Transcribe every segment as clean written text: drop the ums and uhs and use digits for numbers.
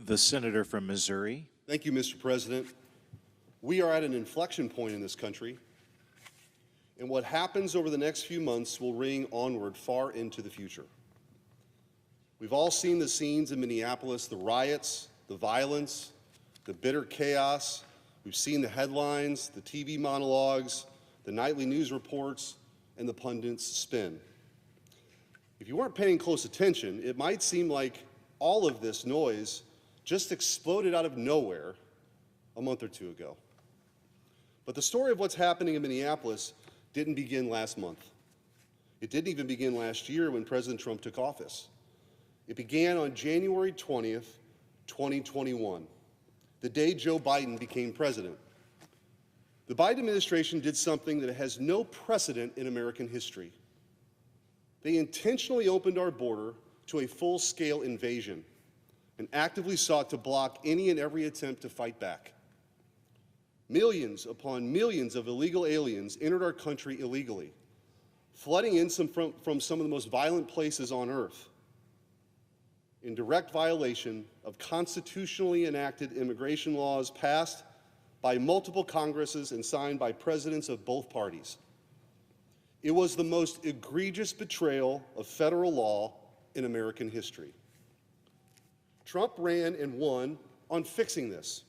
The senator from Missouri. Thank you, Mr. President. We are at an inflection point in this country, and what happens over the next few months will ring onward far into the future. We've all seen the scenes in Minneapolis, the riots, the violence, the bitter chaos. We've seen the headlines, the TV monologues, the nightly news reports, and the pundits' spin. If you weren't paying close attention, it might seem like all of this noise just exploded out of nowhere a month or two ago. But the story of what's happening in Minneapolis didn't begin last month. It didn't even begin last year when President Trump took office. It began on January 20th, 2021, the day Joe Biden became president. The Biden administration did something that has no precedent in American history. They intentionally opened our border to a full-scale invasion and actively sought to block any and every attempt to fight back. Millions upon millions of illegal aliens entered our country illegally, flooding in from some of the most violent places on earth, in direct violation of constitutionally enacted immigration laws passed by multiple Congresses and signed by presidents of both parties. It was the most egregious betrayal of federal law in American history. Trump ran and won on fixing this.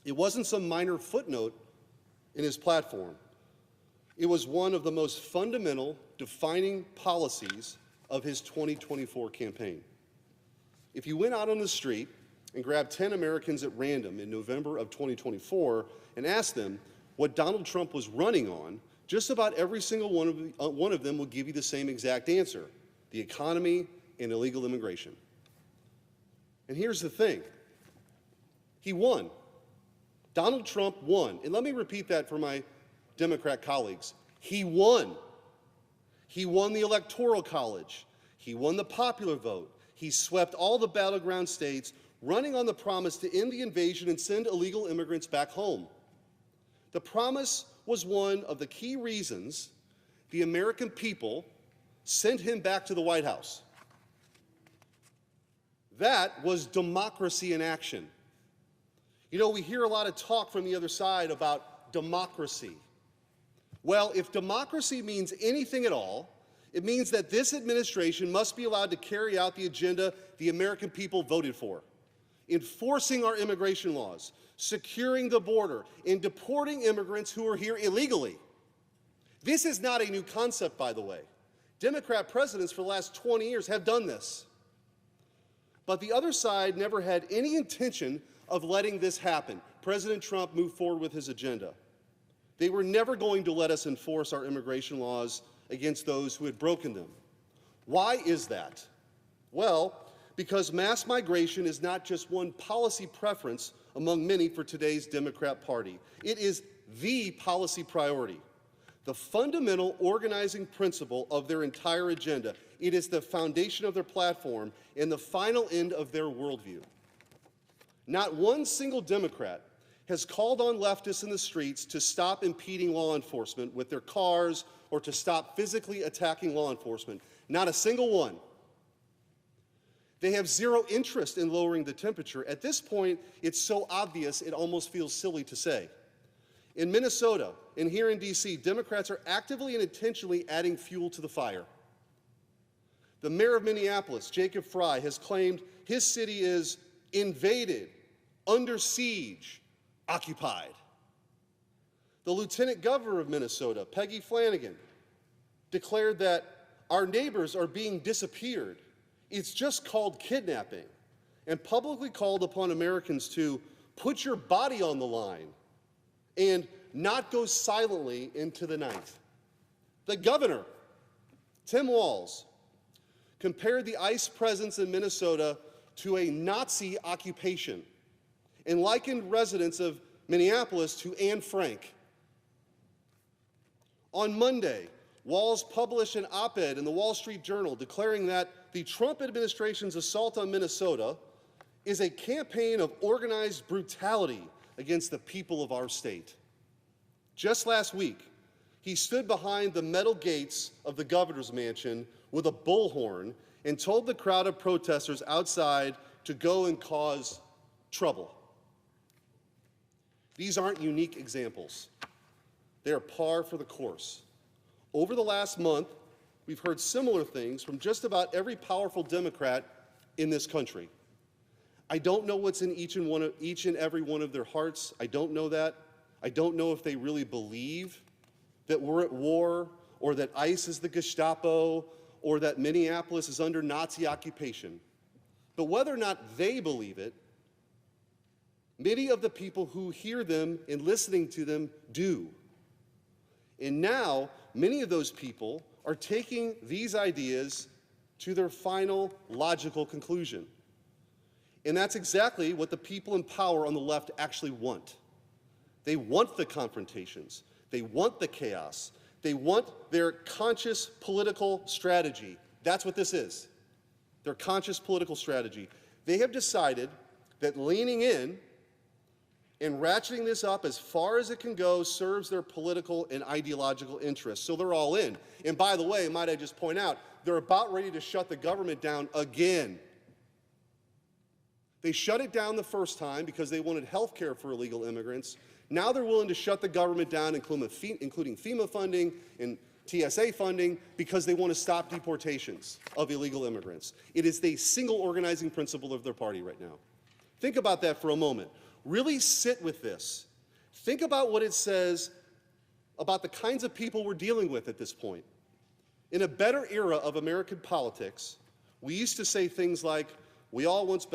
It wasn't some minor footnote in his platform. It was one of the most fundamental, defining policies of his 2024 campaign. If you went out on the street and grabbed 10 Americans at random in November of 2024 and asked them what Donald Trump was running on, just about every single one of them will give you the same exact answer: the economy and illegal immigration. And here's the thing. He won. Donald Trump won. And let me repeat that for my Democrat colleagues. He won. He won the Electoral College. He won the popular vote. He swept all the battleground states, running on the promise to end the invasion and send illegal immigrants back home. The promise was one of the key reasons the American people sent him back to the White House. That was democracy in action. You know, we hear a lot of talk from the other side about democracy. Well, if democracy means anything at all, it means that this administration must be allowed to carry out the agenda the American people voted for: enforcing our immigration laws, securing the border, and deporting immigrants who are here illegally. This is not a new concept, by the way. Democrat presidents for the last 20 years have done this. But the other side never had any intention of letting this happen. President Trump moved forward with his agenda. They were never going to let us enforce our immigration laws against those who had broken them. Why is that? Well, because mass migration is not just one policy preference among many for today's Democrat Party. It is the policy priority, the fundamental organizing principle of their entire agenda. It is the foundation of their platform and the final end of their worldview. Not one single Democrat has called on leftists in the streets to stop impeding law enforcement with their cars or to stop physically attacking law enforcement. Not a single one. They have zero interest in lowering the temperature. At this point, it's so obvious it almost feels silly to say. In Minnesota and here in D.C., Democrats are actively and intentionally adding fuel to the fire. The mayor of Minneapolis, Jacob Frey, has claimed his city is invaded, under siege, occupied. The lieutenant governor of Minnesota, Peggy Flanagan, declared that our neighbors are being disappeared. It's just called kidnapping, and publicly called upon Americans to put your body on the line and not go silently into the night. The governor, Tim Walz, compared the ICE presence in Minnesota to a Nazi occupation and likened residents of Minneapolis to Anne Frank. On Monday, Walz published an op-ed in the Wall Street Journal declaring that the Trump administration's assault on Minnesota is a campaign of organized brutality against the people of our state. Just last week, he stood behind the metal gates of the governor's mansion with a bullhorn and told the crowd of protesters outside to go and cause trouble. These aren't unique examples. They are par for the course. Over the last month, we've heard similar things from just about every powerful Democrat in this country. I don't know what's in each and every one of their hearts. I don't know that. I don't know if they really believe that we're at war, or that ICE is the Gestapo, or that Minneapolis is under Nazi occupation. But whether or not they believe it, many of the people who hear them and listening to them do. And now, many of those people are taking these ideas to their final logical conclusion. And that's exactly what the people in power on the left actually want. They want the confrontations. They want the chaos. They want their conscious political strategy. That's what this is, their conscious political strategy. They have decided that leaning in and ratcheting this up as far as it can go serves their political and ideological interests. So they're all in. And by the way, might I just point out, they're about ready to shut the government down again. They shut it down the first time because they wanted health care for illegal immigrants. Now they're willing to shut the government down, including FEMA funding and TSA funding, because they want to stop deportations of illegal immigrants. It is the single organizing principle of their party right now. Think about that for a moment. Really sit with this. Think about what it says about the kinds of people we're dealing with at this point. In a better era of American politics, we used to say things like, we all want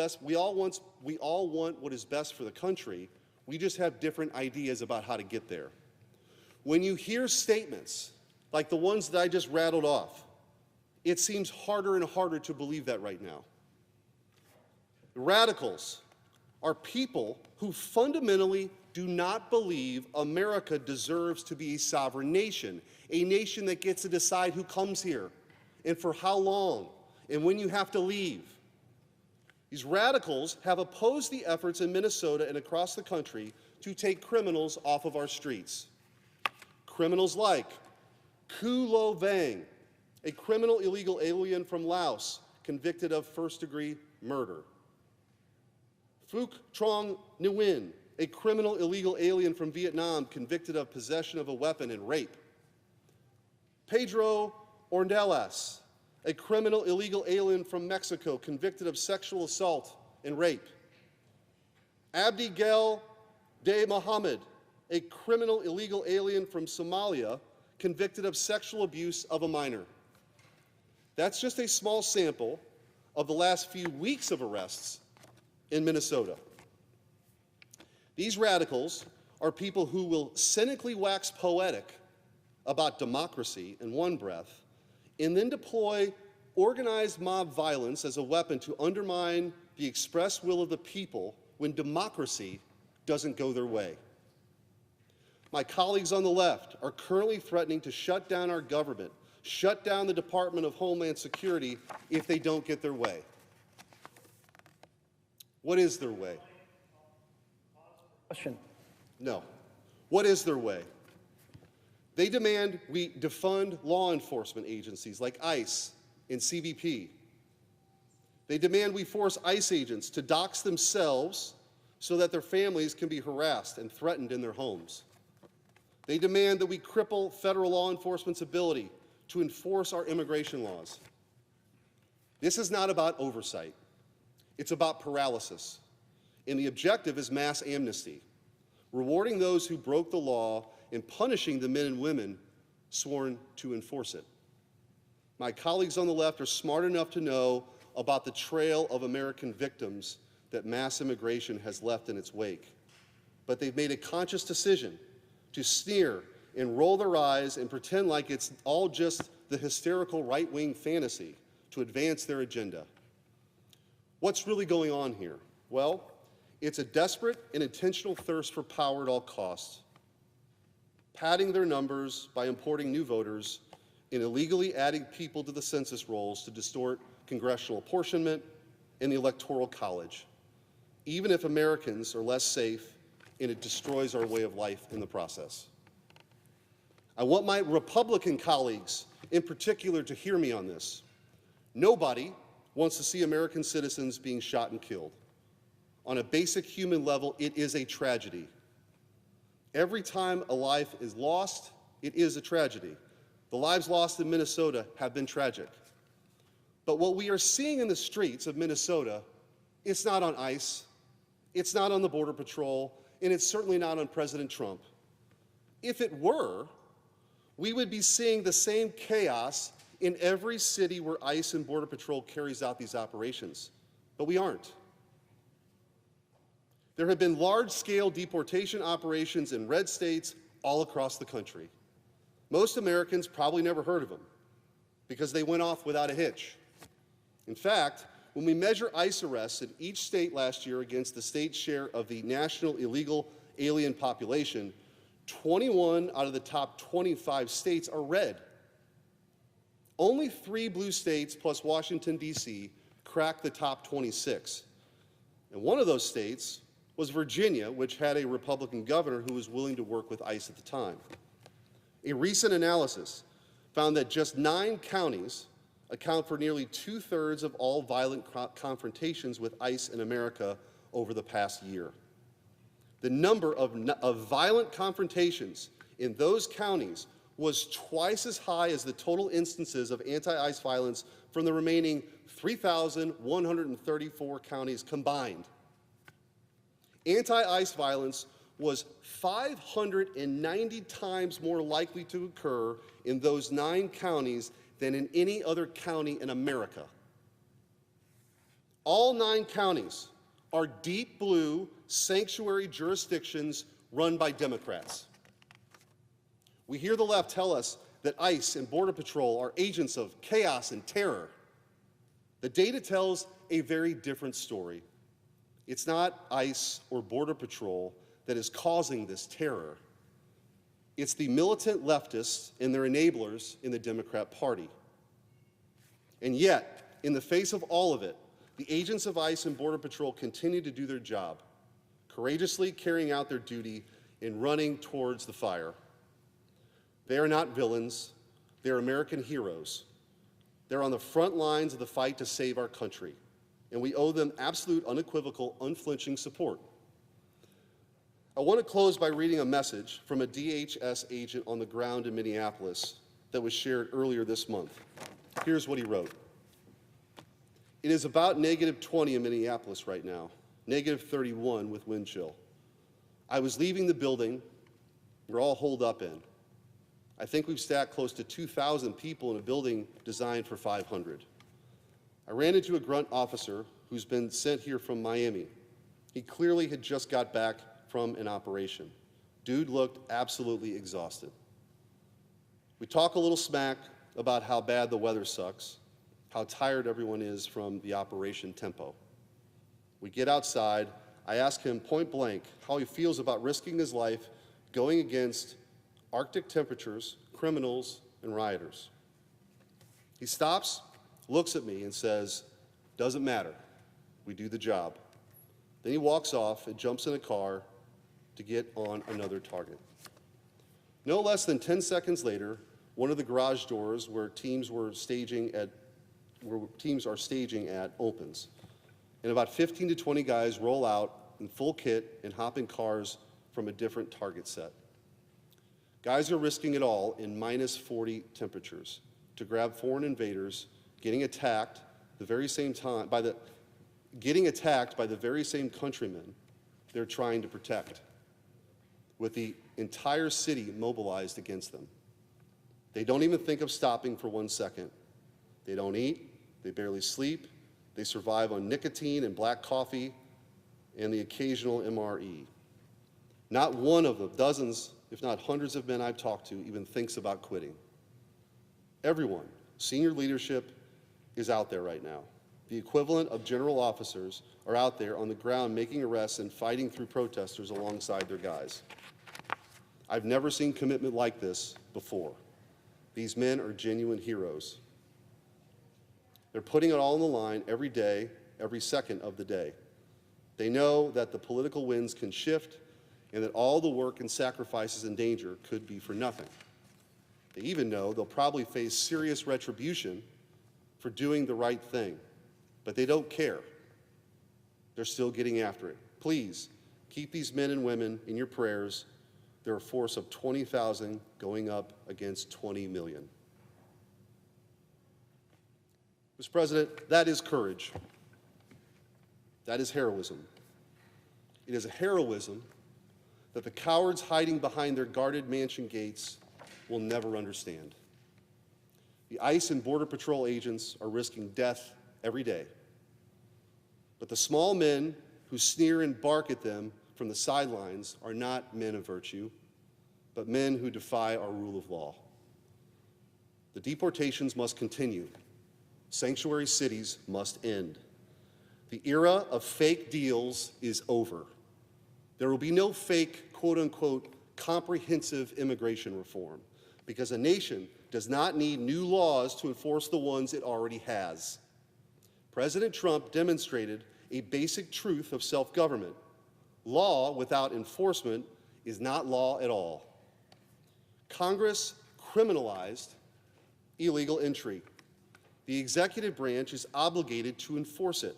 what is best for the country. We just have different ideas about how to get there. When you hear statements like the ones that I just rattled off, it seems harder and harder to believe that right now. The radicals are people who fundamentally do not believe America deserves to be a sovereign nation, a nation that gets to decide who comes here and for how long and when you have to leave. These radicals have opposed the efforts in Minnesota and across the country to take criminals off of our streets. Criminals like Khu Lo Vang, a criminal illegal alien from Laos convicted of first-degree murder. Phuc Trong Nguyen, a criminal illegal alien from Vietnam convicted of possession of a weapon and rape. Pedro Ornelas, a criminal illegal alien from Mexico convicted of sexual assault and rape. Abdi Gel De Mohammed, a criminal illegal alien from Somalia convicted of sexual abuse of a minor. That's just a small sample of the last few weeks of arrests in Minnesota. These radicals are people who will cynically wax poetic about democracy in one breath and then deploy organized mob violence as a weapon to undermine the express will of the people when democracy doesn't go their way. My colleagues on the left are currently threatening to shut down our government, shut down the Department of Homeland Security if they don't get their way. What is their way? Question. No. What is their way? They demand we defund law enforcement agencies like ICE and CBP. They demand we force ICE agents to dox themselves so that their families can be harassed and threatened in their homes. They demand that we cripple federal law enforcement's ability to enforce our immigration laws. This is not about oversight. It's about paralysis. And the objective is mass amnesty, rewarding those who broke the law and punishing the men and women sworn to enforce it. My colleagues on the left are smart enough to know about the trail of American victims that mass immigration has left in its wake. But they've made a conscious decision to sneer and roll their eyes and pretend like it's all just the hysterical right-wing fantasy to advance their agenda. What's really going on here? Well, it's a desperate and intentional thirst for power at all costs, padding their numbers by importing new voters and illegally adding people to the census rolls to distort congressional apportionment and the electoral college, even if Americans are less safe and it destroys our way of life in the process. I want my Republican colleagues in particular to hear me on this. Nobody wants to see American citizens being shot and killed. On a basic human level, it is a tragedy. Every time a life is lost, it is a tragedy. The lives lost in Minnesota have been tragic. But what we are seeing in the streets of Minnesota, it's not on ICE, it's not on the Border Patrol, and it's certainly not on President Trump. If it were, we would be seeing the same chaos in every city where ICE and Border Patrol carries out these operations. But we aren't. There have been large-scale deportation operations in red states all across the country. Most Americans probably never heard of them because they went off without a hitch. In fact, when we measure ICE arrests in each state last year against the state's share of the national illegal alien population, 21 out of the top 25 states are red. Only 3 blue states plus Washington, D.C. cracked the top 26. And one of those states was Virginia, which had a Republican governor who was willing to work with ICE at the time. A recent analysis found that just 9 counties account for nearly 2/3 of all violent confrontations with ICE in America over the past year. The number of violent confrontations in those counties was twice as high as the total instances of anti-ICE violence from the remaining 3,134 counties combined. Anti-ICE violence was 590 times more likely to occur in those 9 counties than in any other county in America. All 9 counties are deep blue sanctuary jurisdictions run by Democrats. We hear the left tell us that ICE and Border Patrol are agents of chaos and terror. The data tells a very different story. It's not ICE or Border Patrol that is causing this terror. It's the militant leftists and their enablers in the Democrat Party. And yet, in the face of all of it, the agents of ICE and Border Patrol continue to do their job, courageously carrying out their duty and running towards the fire. They are not villains. They are American heroes. They're on the front lines of the fight to save our country, and we owe them absolute, unequivocal, unflinching support. I want to close by reading a message from a DHS agent on the ground in Minneapolis that was shared earlier this month. Here's what he wrote. It is about -20 in Minneapolis right now, -31 with wind chill. I was leaving the building we're all holed up in. I think we've stacked close to 2,000 people in a building designed for 500. I ran into a grunt officer who's been sent here from Miami. He clearly had just got back from an operation. Dude looked absolutely exhausted. We talk a little smack about how bad the weather sucks, how tired everyone is from the operation tempo. We get outside. I ask him point blank how he feels about risking his life going against Arctic temperatures, criminals, and rioters. He stops, looks at me, and says, "Doesn't matter. We do the job." Then he walks off and jumps in a car to get on another target. No less than 10 seconds later, one of the garage doors where teams are staging at opens, and about 15 to 20 guys roll out in full kit and hop in cars from a different target set. Guys are risking it all in -40 temperatures to grab foreign invaders, getting attacked by the very same countrymen they're trying to protect, with the entire city mobilized against them. They don't even think of stopping for 1 second. They don't eat, they barely sleep, they survive on nicotine and black coffee and the occasional MRE. Not one of the dozens, if not hundreds of men I've talked to even thinks about quitting. Everyone, senior leadership, is out there right now. The equivalent of general officers are out there on the ground making arrests and fighting through protesters alongside their guys. I've never seen commitment like this before. These men are genuine heroes. They're putting it all on the line every day, every second of the day. They know that the political winds can shift and that all the work and sacrifices and danger could be for nothing. They even know they'll probably face serious retribution for doing the right thing. but they don't care. They're still getting after it. Please keep these men and women in your prayers. They're a force of 20,000 going up against 20 million. Mr. President, that is courage. That is heroism. It is a heroism that the cowards hiding behind their guarded mansion gates will never understand. The ICE and Border Patrol agents are risking death every day. But the small men who sneer and bark at them from the sidelines are not men of virtue, but men who defy our rule of law. The deportations must continue. Sanctuary cities must end. The era of fake deals is over. There will be no fake, quote-unquote, comprehensive immigration reform, because a nation does not need new laws to enforce the ones it already has. President Trump demonstrated a basic truth of self-government. Law without enforcement is not law at all. Congress criminalized illegal entry. The executive branch is obligated to enforce it.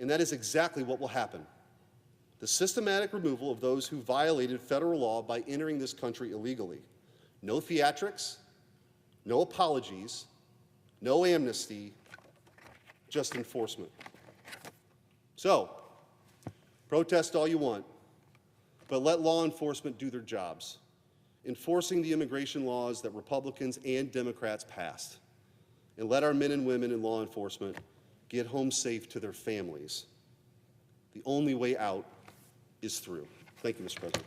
And that is exactly what will happen. The systematic removal of those who violated federal law by entering this country illegally. No theatrics, no apologies, no amnesty, just enforcement. So, protest all you want, but let law enforcement do their jobs, enforcing the immigration laws that Republicans and Democrats passed. And let our men and women in law enforcement get home safe to their families. The only way out is through. Thank you, Mr. President.